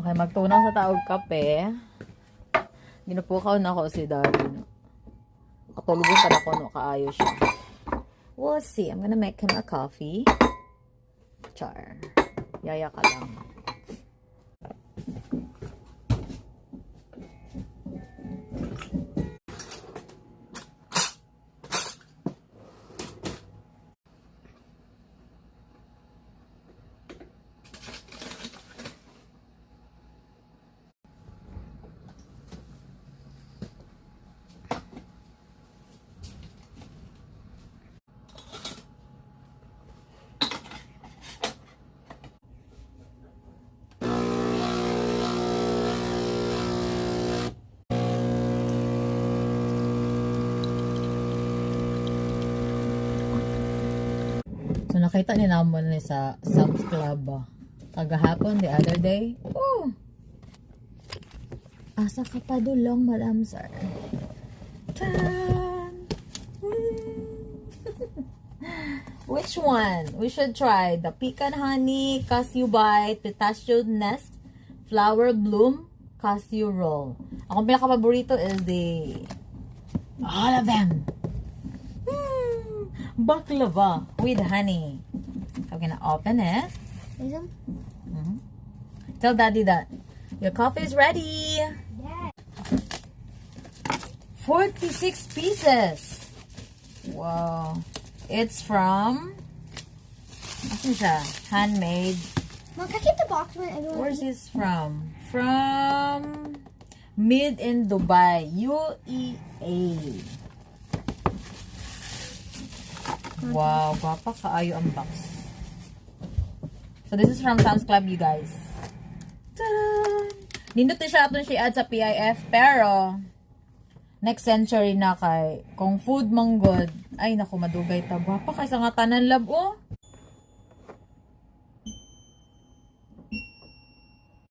Okay, magtunaw sa taog kape. Ginupukaw na ako si Daddy. No? Katulugan pa na ko, no? Kaayo siya. We'll see. I'm gonna make him a coffee. Char. Yaya ka lang. So, nakita ni naman ni sa Sam's Club. Kagahapon, the other day. Oh! Asa ka pa dulong, Madam Sir? Tan! Which one? We should try the pecan honey, cashew bite, pistachio nest, flower bloom, cashew roll. Akong pinaka-paborito is the all of them. Baklava with honey. So I'm gonna open it. Tell Daddy that your coffee is ready. Yeah. 46 pieces. Wow. It's from ano siya? Handmade. Mom, can I keep the box when everyone? Where's this from? From Made in Dubai, UEA. Wow, gwapa kaayo ang box. So this is from Sam's Club, you guys. Ta-da! Nindot siya atong siya sa PIF, pero next century na kay kung food mong good. Ay naku, madugay ta. Gwapa kay sa nga tanan lab oh.